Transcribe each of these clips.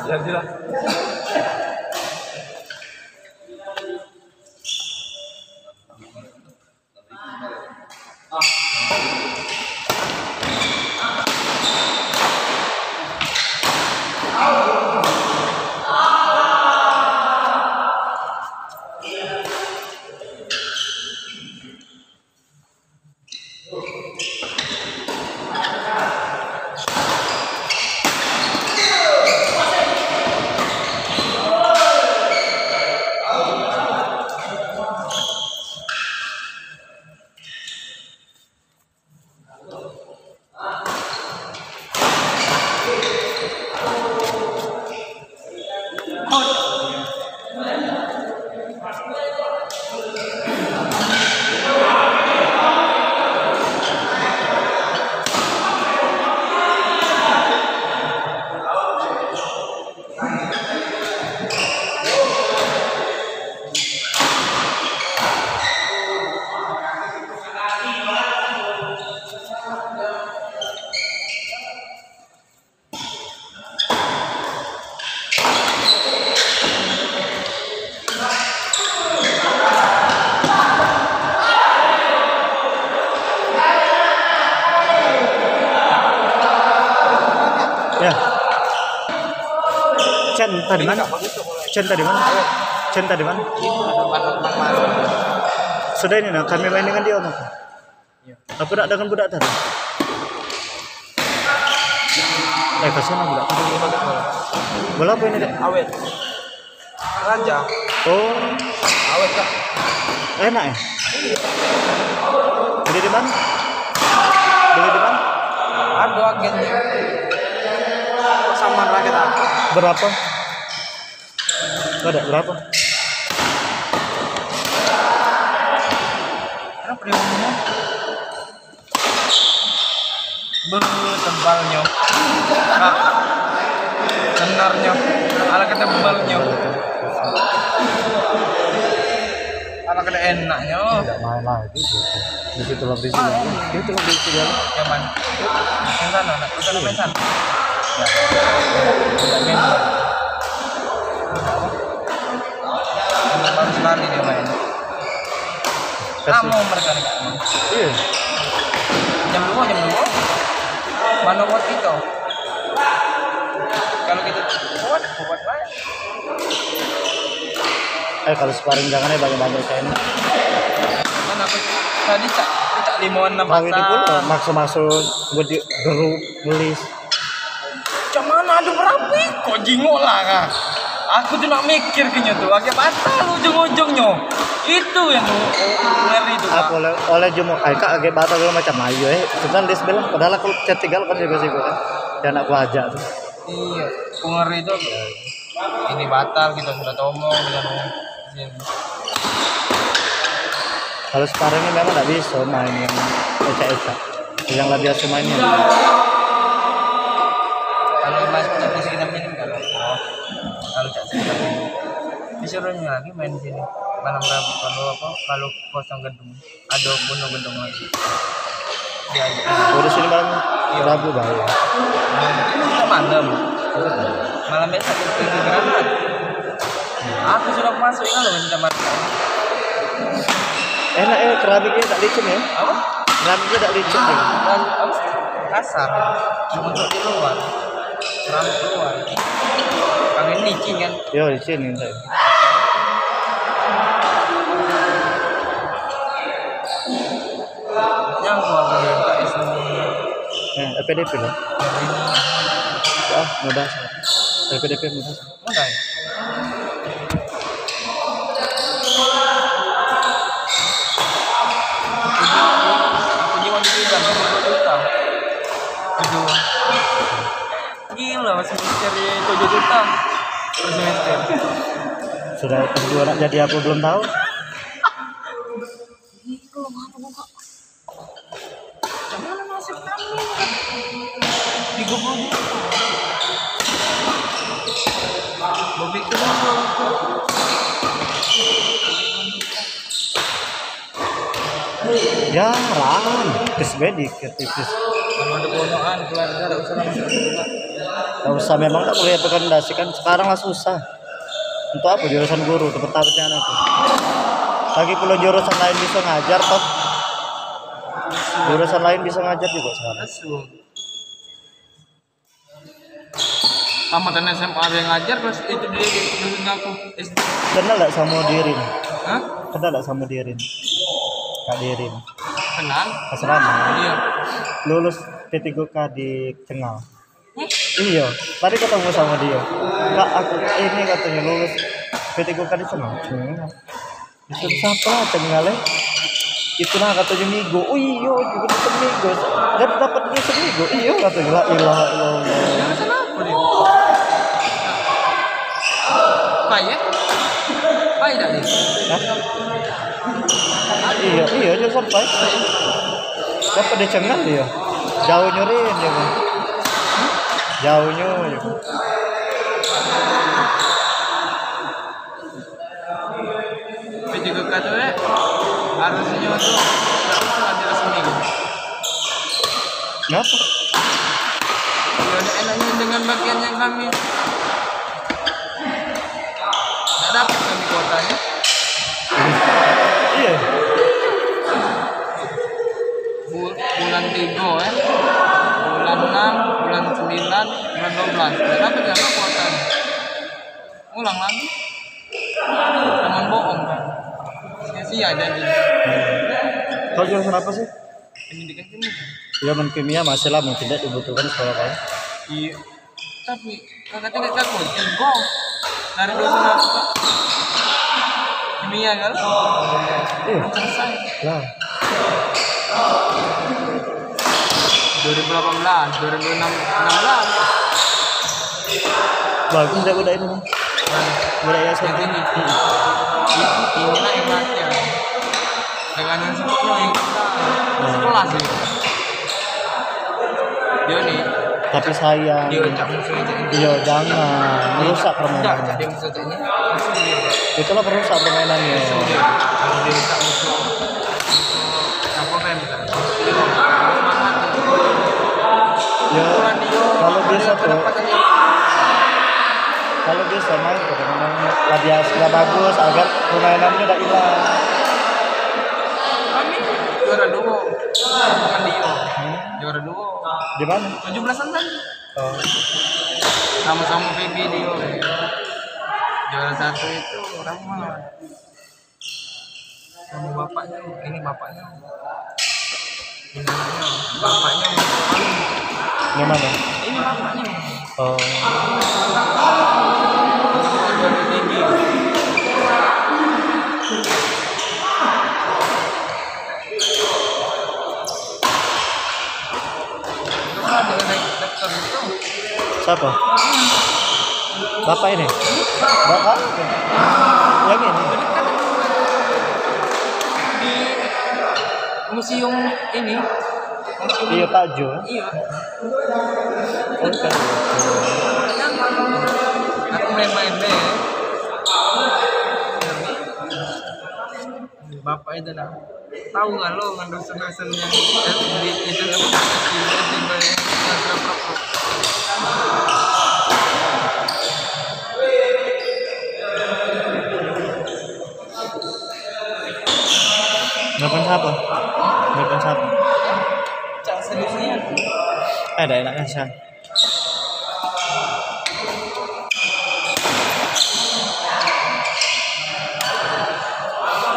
Jadilah. Ya. Chen tadi mana? Chen tadi mana? Chen tadi mana? Sudah ini nah, kami main dengan dia Om. Apa budak dengan budak tadi? Kesana budak tadi. Bola apa ini dek? Awet. Raja. Oh, Awet kak. enak ya? Beli di mana? Beli di mana? Ada agennya. Sama rakyat apa? Berapa? Ada berapa? Karena premiumnya tebalnya, nah, senarnya, ala kata tebalnya, ala kata enaknya. Tidak main lagi. Di situ lebih sini. Itu lebih sini. Yang mana? Yang sana, nak kita main sana. Baru sekali dia main. Kamu mereka nih. Iya. Jam 2. Mana buat kita? Kalau kita buat main. Kalau sparring jangannya banyak-banyak kayaknya. Mana aku tadi tak 5-6 Kau ini pun masuk-masuk buat di geruk gelis. Cuman ada berapi kok jingok lah kan. Aku tuh nak mikir kayaknya tuh agak batal ujung-ujungnya. Itu yang ngeri tuh. Aku oleh jumuk kak agak batal segala macam ayo cuman dia bilang padahal aku chat 3 kan juga sih gue dan aku ajak tuh. Iya, aku ngeri tuh. Ini batal kita sudah ngomong dengan Kalau sekarang ini memang nggak bisa main yang ecak-ecak yang lah biasa mainnya. Kalau mas kita main kalau cak kita main disuruhnya lagi main di sini malam Rabu kalau kosong gedung ada bunuh gedung lagi ya, Udah sini malam Rabu baru. Kita malam besok pergi Granat. Aku sudah masuk ini loh minta malam. Enak ya keramiknya tak licin ya? Apa? Keramiknya tak licin ya? Kasar untuk di luar keramik luar kangen licin kan. Yo licin ini saya. Yang gua minta SMI LPDP lah. Mudah. LPDP mudah. mudah ya? juta per semester. Sudah kedua nak jadi apa belum tahu. Mana nasib kami? Tiga puluh. Bobi kenapa? Ya, ran. Kesbedi ketipis. Kalau ada ponoan keluarga tidak usah langsung. Tidak usah, memang tak boleh rekomendasikan sekarang lah susah. Untuk apa jurusan guru tempat rencana tuh. Lagi pula jurusan lain bisa ngajar toh. Jurusan lain bisa ngajar juga sekarang. Asu. Tamatan SMA ada yang ngajar pas itu dia jurusan aku SD. Kenal tak sama Dirin? Hah? Kenal tak sama Dirin? Kak Dirin. Kenal? Asrama. Iya. Lulus P3K di Cengal. Iya, tadi ketemu sama dia. Kak, aku ini katanya lulus P3K di Cengal. Itu siapa Cengal ya? Itu lah katanya Migo. Oh iya, juga di Migo. Dan dapat dia Migo. Iya katanya la ilaha illallah. Jurusan apa dia? Pai ya? Pai dah dia. Hah? Iya, jurusan baik. Dapat di Cengal dia. Jauh nyurin dia. Bang. Jauhnya ya. P3K tuh ya harusnya tuh ada seminggu. Kenapa? Ya ada enaknya dengan bagian yang kami nggak dapat kami kuotanya. Iya. Bulan 3 ya, bulan 6, bulan 9, bulan 12 nggak dapat ya kuotanya. Ulang lagi. Jangan bohong kan. Sia-sia jadi. Kau jurusan apa sih? Pendidikan kimia. Ilmu kimia masih lah mungkin tidak dibutuhkan sekolah kau. Iya. Tapi kakaknya nggak takut. Go. Dari dosen apa? Kimia kan? Iya. Selesai. Lah. 2018, 2016. Bagus dah udah ini. Udah ya Yang saya. ini. Inilah yang rahasia. Dengan yang sebelumnya yang sekolah sih. Dia nih. Tapi sayang. Dia ucap musuh aja ini. Iya, jangan merusak permainannya. Dia musuh aja ini. Itulah perusak permainannya. Kalau dia ucap musuh. Apa kan? Semangat. Ya, kalau biasa tuh, kalau biasa main tuh memang latihan sudah bagus agar permainannya tidak hilang. Kami juara duo. Bukan Dio. Juara duo. Di mana? 17-an kan? Oh, Sama-sama PB Dio. Juara 1 itu Rahmat. Sama bapaknya, ini bapaknya. Ini anaknya, bapaknya paling. di mana? Ini bapaknya. Oh, Juara tinggi. Ada daftar itu. siapa? Bapak ini? Bapak? Yang ini? Di museum ini. Museum Iya Pak Jo. Iya. Oke. Aku main-main deh. Bapak itu dah. Tahu nggak lo kan dosen-dosen yang itu Nelfon siapa? Nelfon siapa? Cak seriusnya. Ada enaknya sih.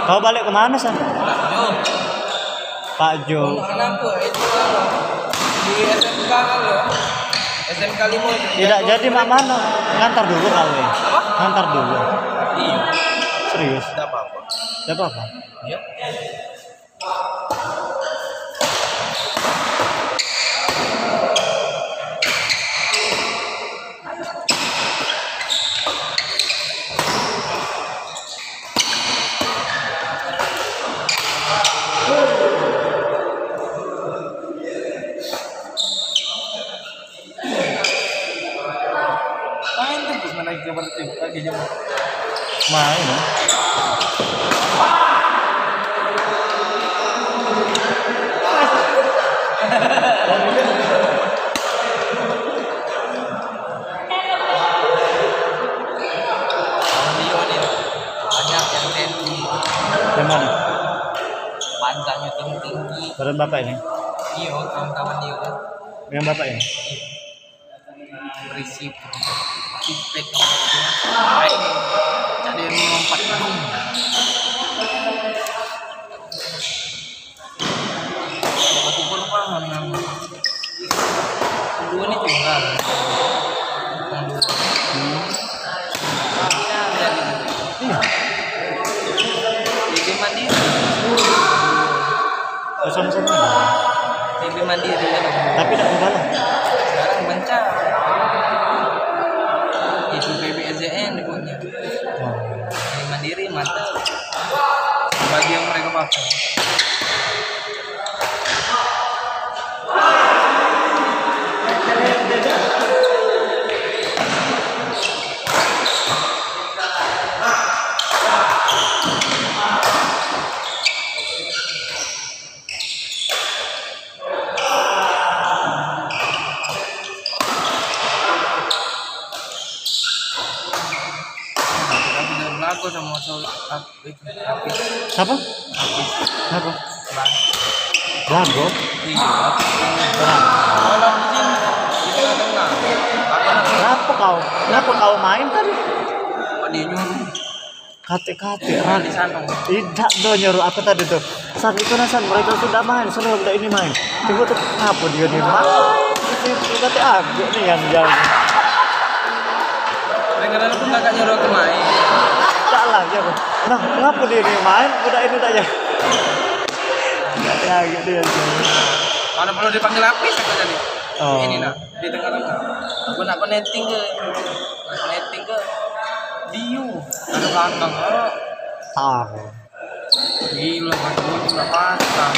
Kau balik kemana San? Jo. Pak Jo. Anakku itu di SMK kan lo. SMK 5 itu. Tidak jadi mak mana? Ngantar dulu kau ya. Ngantar dulu. Iya. Serius? Tidak apa-apa. Tidak apa-apa. Iya. Main. Dio nih banyak yang tinggi, Yang mana? panjangnya tinggi. Badan bapak ini. Dio kawan-kawan Dio kan Yang bapak ini. berisik, feedback baik. Jadi yang melompat gedung. Aku pun paham nama. Dua ini tunggal. Yang dua. Ya, jadi Iya. TV Mandiri. Sama-sama. TV Mandiri kan. Tapi tidak membalas. Sekarang bencar. Itu BBSJN pokoknya. Oh. TV Mandiri mantap. Bagi yang mereka pakai. Tapi udah lagu sama soal habis Siapa? habis Siapa? bang. Lago. Iya. Kalau di sini di tengah-tengah. Apa namanya? Kenapa kau main tadi? Apa dia nyuruh? Kate-kate. Di sana. Tidak dong nyuruh aku tadi tuh. Saat itu nasan mereka sudah main, seru udah ini main. Tunggu tuh kenapa dia nih main? Itu kate aku nih yang jauh. Dengar pun kakak nyuruh ke main. Tak lah ya. Nah, kenapa dia nih main? Udah ini aja. Kate aku dia. Mana perlu dipanggil lapis aku tadi. Oh. Ini nah di tengah-tengah. Aku nak connecting ke Dio. Ada belakang. Oh, Tahu. gila kan gue juga pasang.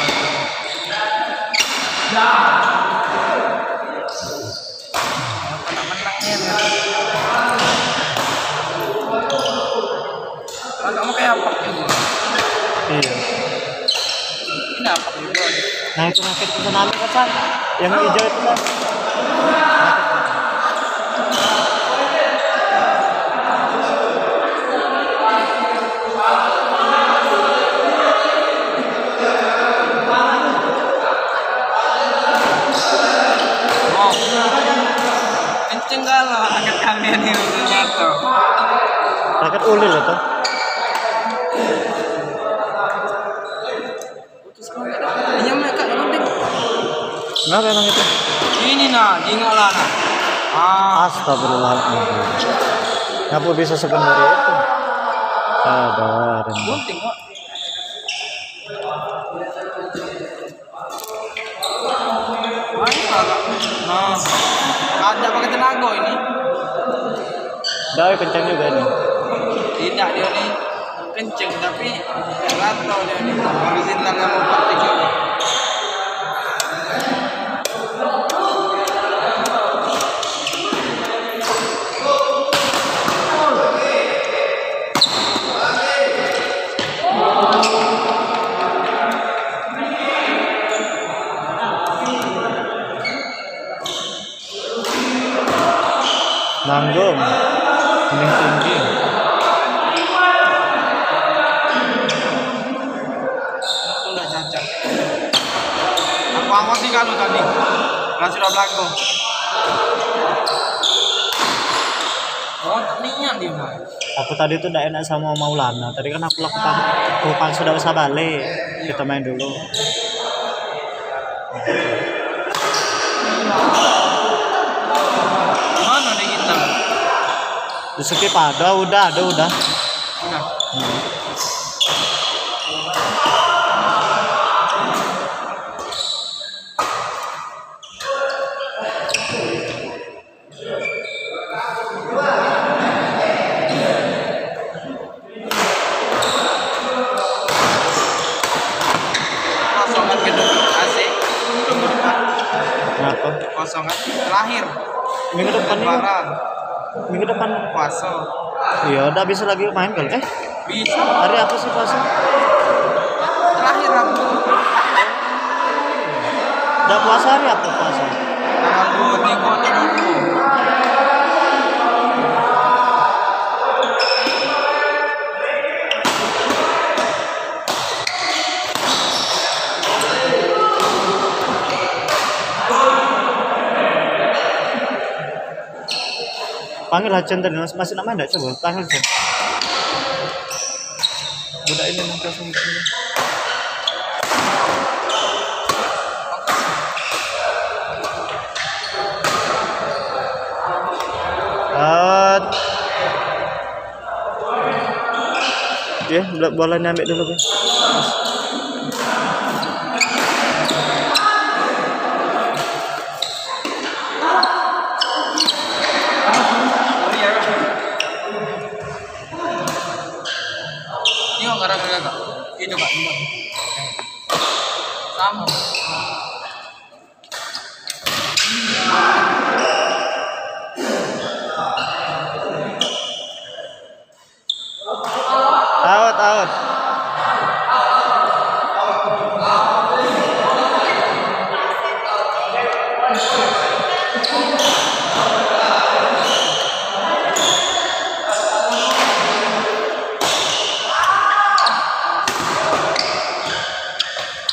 Menangnya. Kamu kayak apa juga? Iya. Ini apa juga? Nah itu rakit tsunami kan San? Yang hijau itu kan? Oh, kenceng kalau angkat kalian ini udah jatuh. Rakit ulil itu. Iya mereka runding. Kenapa emang itu? Ini nah, jingok lah nah. Astagfirullahaladzim. Kenapa bisa sebenarnya itu? Sadar. Gunting kok. Nah, ada pakai tenaga ini. Dah kencang juga ini. Tidak dia nih kenceng tapi rata dia nih. Original yang mau praktik ini. Nanggung. Ini tinggi. Itu udah cacat. Aku angkot sih kalau tadi. Karena sudah belakang. Oh, tadinya dia mah. Aku tadi tuh tidak enak sama Maulana. Tadi kan aku lakukan sudah usah balik. Kita main dulu. Mana deh kita? Di skip ada, udah. Udah. Kosongan gedung AC minggu depan. Kenapa? Kosongan lahir. Minggu depan ini. Lebaran. Minggu depan. Puasa. Iya, udah bisa lagi main kali. Bisa. Hari apa sih puasa? Terakhir Rabu. Udah puasa hari apa puasa? Tanggal 23 atau 20. Panggil Hajan tadi masih namanya enggak coba? Panggil Hajan. Budak ini muka sendiri. Ya, bolanya ambil dulu, Bang. Ini kok gara-gara kak? Itu kak, ini sama. Out.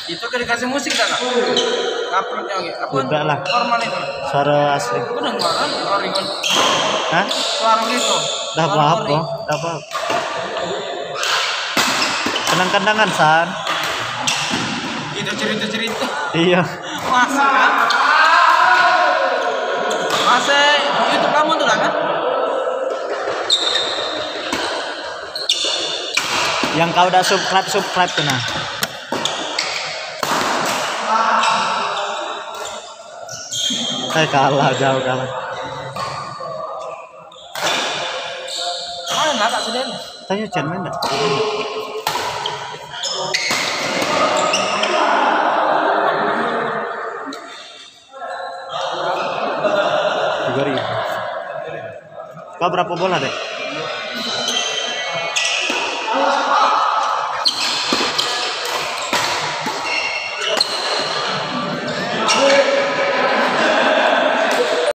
Itu kan dikasih musik tak kak? Uploadnya gitu. Apa? Udah lah. Formal itu. Suara asli. Aku udah ngeluaran Oregon. Hah? Suara gitu. Dah maaf kok. Dah maaf. Kenang-kenangan, San. Itu cerita-cerita. Iya. Masih kan? Masih YouTube kamu tuh lah kan? Yang kau udah subscribe tuh nah. Kalah jauh kalah. Mana kak sudah? Tanya Chan main enggak? Kau berapa bola deh?